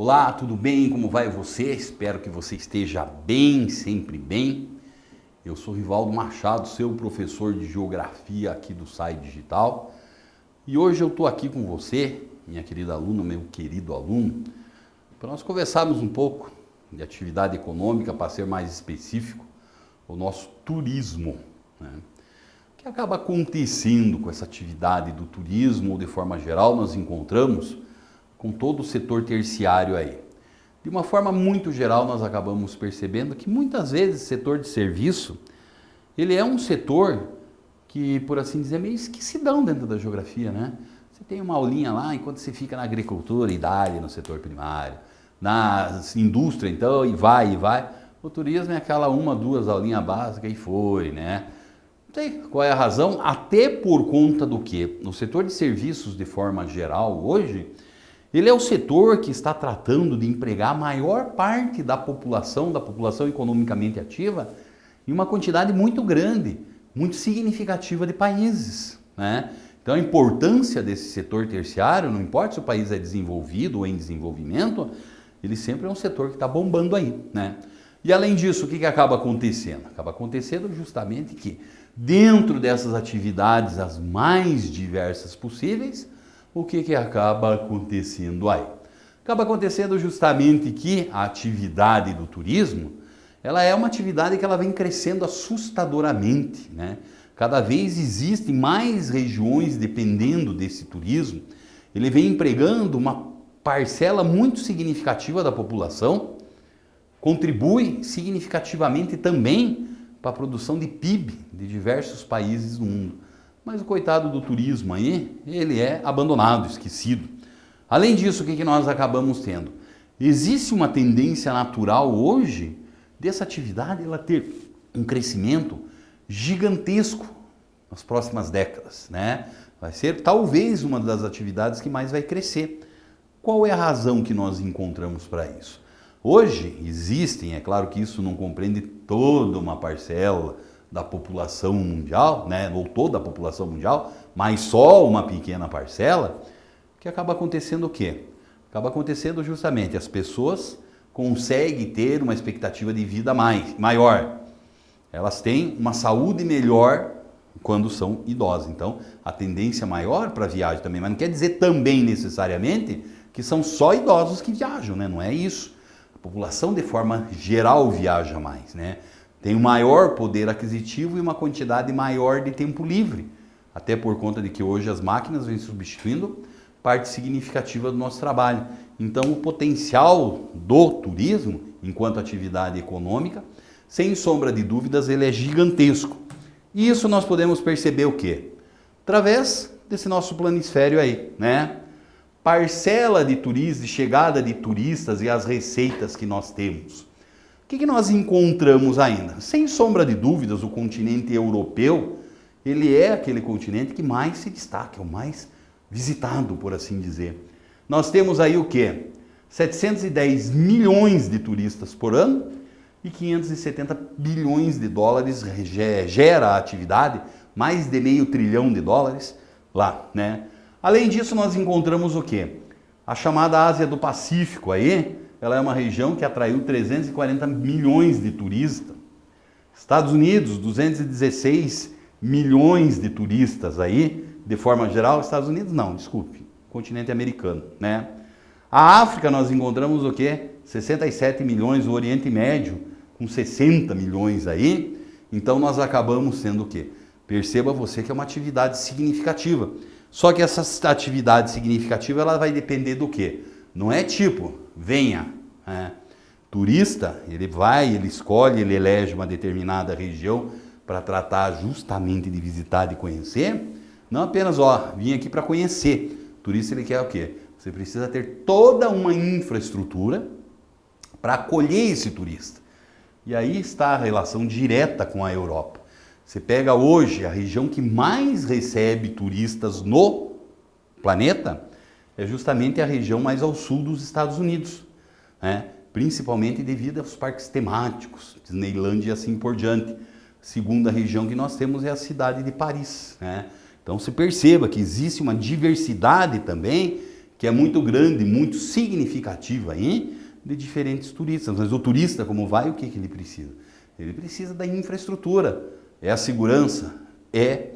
Olá, tudo bem? Como vai você? Espero que você esteja bem, sempre bem. Eu sou Rivaldo Machado, seu professor de Geografia aqui do SAI Digital. E hoje eu estou aqui com você, minha querida aluna, meu querido aluno, para nós conversarmos um pouco de atividade econômica, para ser mais específico, o nosso turismo, né? O que acaba acontecendo com essa atividade do turismo, ou de forma geral, nós encontramos com todo o setor terciário aí. De uma forma muito geral, nós acabamos percebendo que muitas vezes o setor de serviço, ele é um setor que, por assim dizer, é meio esquecidão dentro da geografia, né? Você tem uma aulinha lá, enquanto você fica na agricultura e dá-lhe no setor primário, na indústria, então, e vai. O turismo é aquela uma, duas aulinhas básicas e foi, né? Não sei qual é a razão, até por conta do que no setor de serviços, de forma geral, hoje, ele é o setor que está tratando de empregar a maior parte da população economicamente ativa, em uma quantidade muito grande, muito significativa de países, né? Então a importância desse setor terciário, não importa se o país é desenvolvido ou em desenvolvimento, ele sempre é um setor que está bombando aí, né? E além disso, o que acaba acontecendo? Acaba acontecendo justamente que dentro dessas atividades, as mais diversas possíveis, o que acaba acontecendo aí? Acaba acontecendo justamente que a atividade do turismo, ela é uma atividade que ela vem crescendo assustadoramente, né? Cada vez existem mais regiões dependendo desse turismo, ele vem empregando uma parcela muito significativa da população, contribui significativamente também para a produção de PIB de diversos países do mundo. Mas o coitado do turismo aí, ele é abandonado, esquecido. Além disso, o que nós acabamos tendo? Existe uma tendência natural hoje dessa atividade ela ter um crescimento gigantesco nas próximas décadas, né? Vai ser talvez uma das atividades que mais vai crescer. Qual é a razão que nós encontramos para isso? Hoje existem, é claro que isso não compreende toda uma parcela da população mundial, né, ou toda a população mundial, mas só uma pequena parcela, que acaba acontecendo o quê? Acaba acontecendo justamente as pessoas conseguem ter uma expectativa de vida maior. Elas têm uma saúde melhor quando são idosas. Então, a tendência maior para a viagem também, mas não quer dizer também necessariamente que são só idosos que viajam, né? Não é isso. A população de forma geral viaja mais, né? Tem um maior poder aquisitivo e uma quantidade maior de tempo livre, até por conta de que hoje as máquinas vêm substituindo parte significativa do nosso trabalho. Então o potencial do turismo, enquanto atividade econômica, sem sombra de dúvidas, ele é gigantesco. E isso nós podemos perceber o quê? Através desse nosso planisfério aí, né? Parcela de turistas, de chegada de turistas e as receitas que nós temos. O que nós encontramos ainda? Sem sombra de dúvidas, o continente europeu, ele é aquele continente que mais se destaca, é o mais visitado, por assim dizer. Nós temos aí o quê? 710 milhões de turistas por ano e 570 bilhões de dólares gera a atividade, mais de meio trilhão de dólares lá, né? Além disso, nós encontramos o quê? A chamada Ásia do Pacífico aí, ela é uma região que atraiu 340 milhões de turistas. Estados Unidos, 216 milhões de turistas aí, de forma geral. Estados Unidos não, desculpe, continente americano, né? A África nós encontramos o quê? 67 milhões, o Oriente Médio com 60 milhões aí. Então nós acabamos sendo o quê? Perceba você que é uma atividade significativa. Só que essa atividade significativa ela vai depender do quê? Não é tipo, venha, né? Turista, ele vai, ele escolhe, ele elege uma determinada região para tratar justamente de visitar, de conhecer. Não apenas, vim aqui para conhecer. O turista, ele quer o quê? Você precisa ter toda uma infraestrutura para acolher esse turista. E aí está a relação direta com a Europa. Você pega hoje a região que mais recebe turistas no planeta, é justamente a região mais ao sul dos Estados Unidos, né? Principalmente devido aos parques temáticos, Disneyland e assim por diante. Segunda região que nós temos é a cidade de Paris, né? Então se perceba que existe uma diversidade também que é muito grande, muito significativa aí, de diferentes turistas. Mas o turista, como vai, o que ele precisa? Ele precisa da infraestrutura, é a segurança, é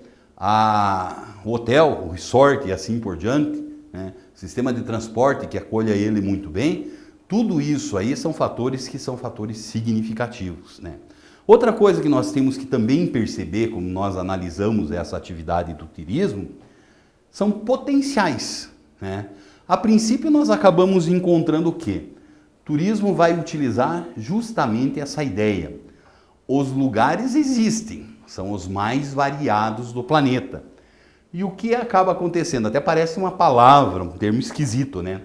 o hotel, o resort e assim por diante, né? Sistema de transporte que acolha ele muito bem. Tudo isso aí são fatores que são fatores significativos, né? Outra coisa que nós temos que também perceber, como nós analisamos essa atividade do turismo, são potenciais, né? A princípio nós acabamos encontrando o quê? Turismo vai utilizar justamente essa ideia. Os lugares existem, são os mais variados do planeta. E o que acaba acontecendo? Até parece uma palavra, um termo esquisito, né?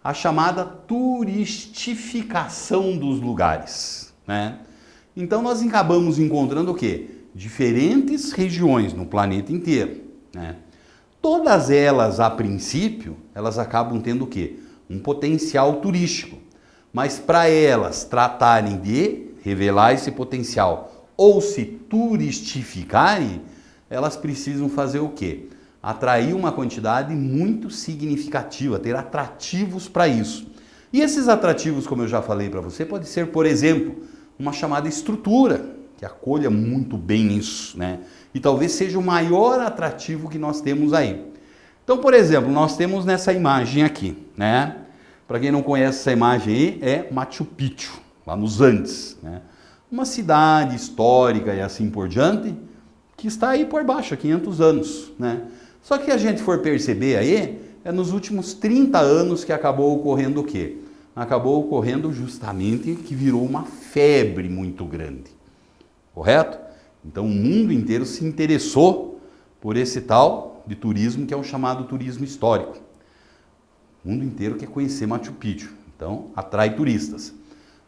A chamada turistificação dos lugares, né? Então nós acabamos encontrando o quê? Diferentes regiões no planeta inteiro, né? Todas elas, a princípio, elas acabam tendo o quê? Um potencial turístico. Mas para elas tratarem de revelar esse potencial ou se turistificarem, elas precisam fazer o quê? Atrair uma quantidade muito significativa, ter atrativos para isso. E esses atrativos, como eu já falei para você, pode ser, por exemplo, uma chamada estrutura, que acolha muito bem isso, né? E talvez seja o maior atrativo que nós temos aí. Então, por exemplo, nós temos nessa imagem aqui, né? Para quem não conhece essa imagem aí, é Machu Picchu, lá nos Andes, né? Uma cidade histórica e assim por diante, que está aí por baixo há 500 anos, né? Só que a gente for perceber aí, é nos últimos 30 anos que acabou ocorrendo o quê? Acabou ocorrendo justamente que virou uma febre muito grande, correto? Então o mundo inteiro se interessou por esse tal de turismo que é o chamado turismo histórico. O mundo inteiro quer conhecer Machu Picchu, então atrai turistas.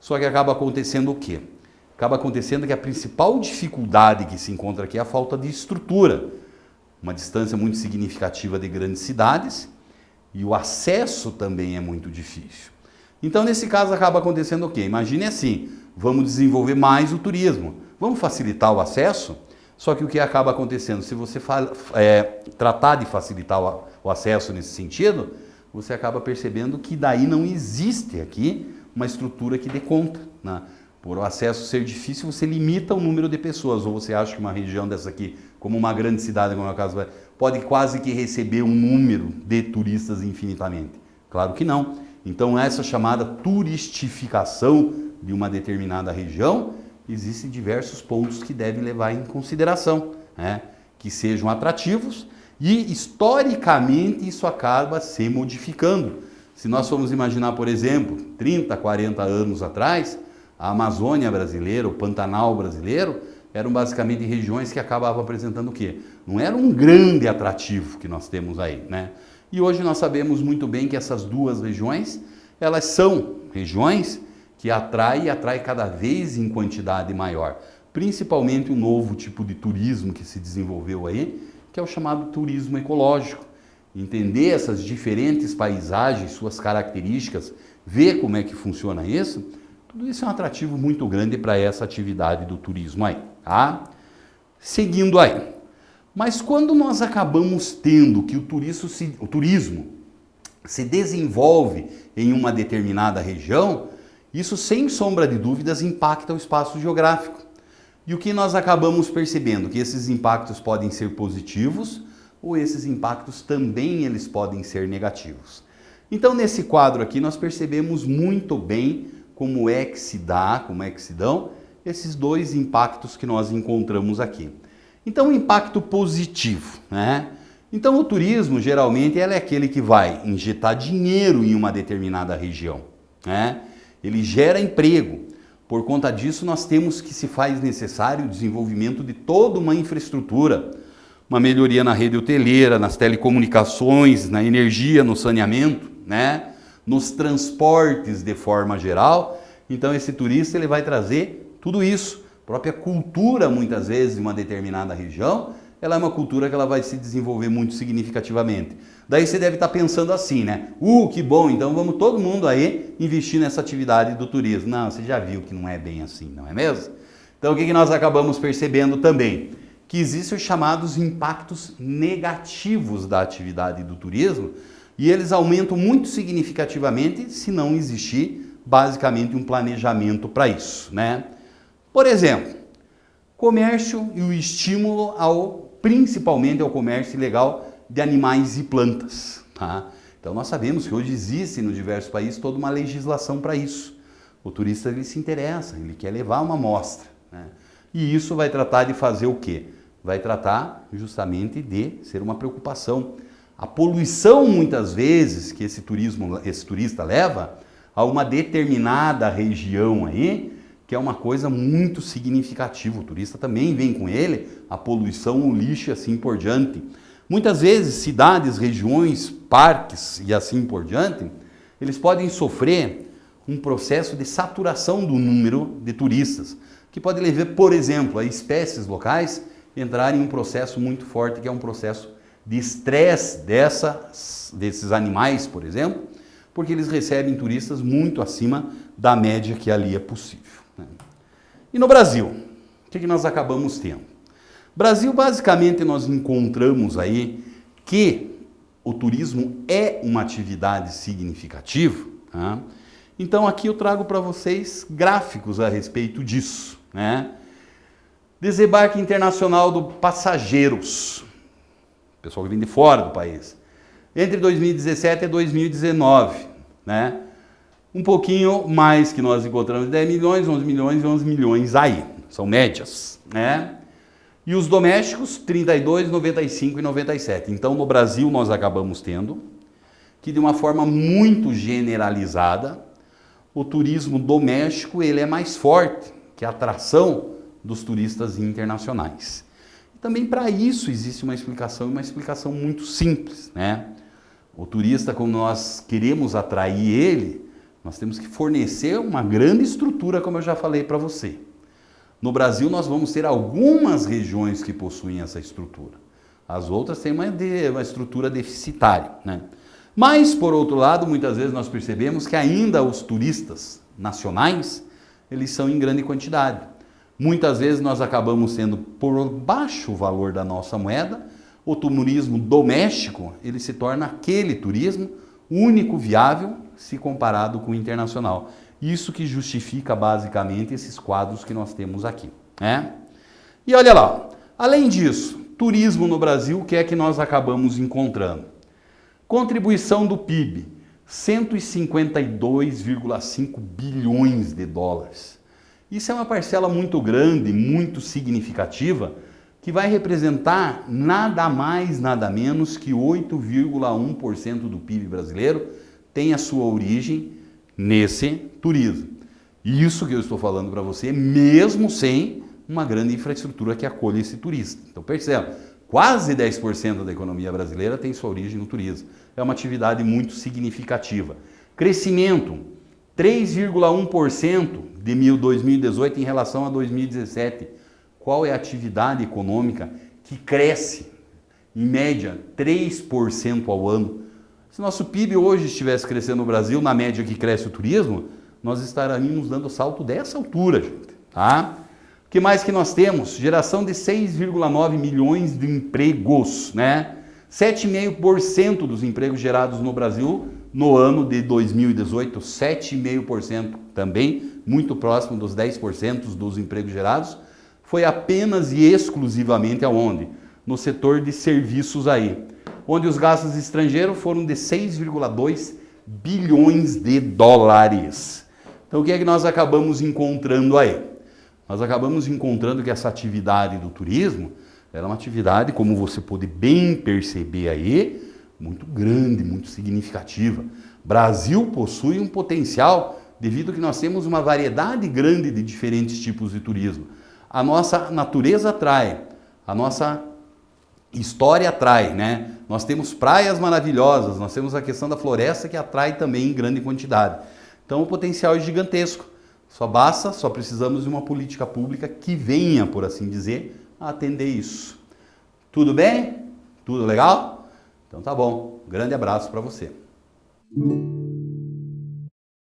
Só que acaba acontecendo o quê? Acaba acontecendo que a principal dificuldade que se encontra aqui é a falta de estrutura. Uma distância muito significativa de grandes cidades e o acesso também é muito difícil. Então, nesse caso, acaba acontecendo o quê? Imagine assim, vamos desenvolver mais o turismo, vamos facilitar o acesso, só que o que acaba acontecendo? Se você tratar de facilitar o acesso nesse sentido, você acaba percebendo que daí não existe aqui uma estrutura que dê conta, né? Por o acesso ser difícil, você limita o número de pessoas, ou você acha que uma região dessa aqui, como uma grande cidade, como é o caso, pode quase que receber um número de turistas infinitamente? Claro que não. Então, essa chamada turistificação de uma determinada região, existem diversos pontos que devem levar em consideração, né? Que sejam atrativos e, historicamente, isso acaba se modificando. Se nós formos imaginar, por exemplo, 30, 40 anos atrás, a Amazônia brasileira, o Pantanal brasileiro, eram basicamente regiões que acabavam apresentando o quê? Não era um grande atrativo que nós temos aí, né? E hoje nós sabemos muito bem que essas duas regiões, elas são regiões que atraem cada vez em quantidade maior. Principalmente um novo tipo de turismo que se desenvolveu aí, que é o chamado turismo ecológico. Entender essas diferentes paisagens, suas características, ver como é que funciona isso, tudo isso é um atrativo muito grande para essa atividade do turismo aí, tá? Seguindo aí. Mas quando nós acabamos tendo que o turismo se desenvolve em uma determinada região, isso sem sombra de dúvidas impacta o espaço geográfico. E o que nós acabamos percebendo? Que esses impactos podem ser positivos ou esses impactos também eles podem ser negativos. Então nesse quadro aqui nós percebemos muito bem como é que se dão esses dois impactos que nós encontramos aqui. Então, o impacto positivo, né? Então, o turismo, geralmente, ele é aquele que vai injetar dinheiro em uma determinada região, né? Ele gera emprego. Por conta disso, nós temos que se faz necessário o desenvolvimento de toda uma infraestrutura, uma melhoria na rede hoteleira, nas telecomunicações, na energia, no saneamento, né? Nos transportes de forma geral. Então esse turista ele vai trazer tudo isso. A própria cultura, muitas vezes, de uma determinada região, ela é uma cultura que ela vai se desenvolver muito significativamente. Daí você deve estar pensando assim, né? Que bom, então vamos todo mundo aí investir nessa atividade do turismo. Não, você já viu que não é bem assim, não é mesmo? Então o que nós acabamos percebendo também? Que existem os chamados impactos negativos da atividade do turismo. E eles aumentam muito significativamente se não existir basicamente um planejamento para isso, né? Por exemplo, comércio e o estímulo principalmente ao comércio ilegal de animais e plantas, tá? Então nós sabemos que hoje existe no diversos países toda uma legislação para isso. O turista ele se interessa, ele quer levar uma amostra, né? E isso vai tratar de fazer o quê? Vai tratar justamente de ser uma preocupação. A poluição, muitas vezes, que esse turista leva a uma determinada região aí, que é uma coisa muito significativa. O turista também vem com ele, a poluição, o lixo e assim por diante. Muitas vezes, cidades, regiões, parques e assim por diante, eles podem sofrer um processo de saturação do número de turistas, que pode levar, por exemplo, a espécies locais entrarem em um processo muito forte, que é um processo de estresse desses animais, por exemplo, porque eles recebem turistas muito acima da média que ali é possível, né? E no Brasil, o que nós acabamos tendo? Brasil, basicamente, nós encontramos aí que o turismo é uma atividade significativa, tá? Então aqui eu trago para vocês gráficos a respeito disso, né? Desembarque internacional do passageiros, pessoal que vem de fora do país, entre 2017 e 2019, né? Um pouquinho mais que nós encontramos 10 milhões, 11 milhões e 11 milhões aí, são médias, né? E os domésticos, 32, 95 e 97. Então, no Brasil, nós acabamos tendo que, de uma forma muito generalizada, o turismo doméstico ele é mais forte que a atração dos turistas internacionais. E também para isso existe uma explicação muito simples, né? O turista, como nós queremos atrair ele, nós temos que fornecer uma grande estrutura, como eu já falei para você. No Brasil, nós vamos ter algumas regiões que possuem essa estrutura. As outras têm uma estrutura deficitária, né? Mas, por outro lado, muitas vezes nós percebemos que ainda os turistas nacionais, eles são em grande quantidade. Muitas vezes nós acabamos tendo por baixo o valor da nossa moeda, o turismo doméstico, ele se torna aquele turismo único viável se comparado com o internacional. Isso que justifica basicamente esses quadros que nós temos aqui, né? E olha lá, além disso, turismo no Brasil, o que é que nós acabamos encontrando? Contribuição do PIB, 152,5 bilhões de dólares. Isso é uma parcela muito grande, muito significativa, que vai representar nada mais, nada menos que 8,1% do PIB brasileiro tem a sua origem nesse turismo. Isso que eu estou falando para você, mesmo sem uma grande infraestrutura que acolha esse turista. Então perceba, quase 10% da economia brasileira tem sua origem no turismo. É uma atividade muito significativa. Crescimento, 3,1% de 2018 em relação a 2017. Qual é a atividade econômica que cresce, em média, 3% ao ano? Se nosso PIB hoje estivesse crescendo no Brasil, na média que cresce o turismo, nós estaríamos dando salto dessa altura, gente, tá? O que mais que nós temos? Geração de 6,9 milhões de empregos, né? 7,5% dos empregos gerados no Brasil no ano de 2018, 7,5% também, muito próximo dos 10% dos empregos gerados, foi apenas e exclusivamente aonde? No setor de serviços aí, onde os gastos estrangeiros foram de 6,2 bilhões de dólares. Então o que é que nós acabamos encontrando aí? Nós acabamos encontrando que essa atividade do turismo era uma atividade, como você pode bem perceber aí, muito grande, muito significativa. Brasil possui um potencial devido que nós temos uma variedade grande de diferentes tipos de turismo. A nossa natureza atrai, a nossa história atrai, né? Nós temos praias maravilhosas, nós temos a questão da floresta que atrai também em grande quantidade. Então o potencial é gigantesco. Só precisamos de uma política pública que venha, por assim dizer, a atender isso. Tudo bem? Tudo legal? Então tá bom. Grande abraço para você.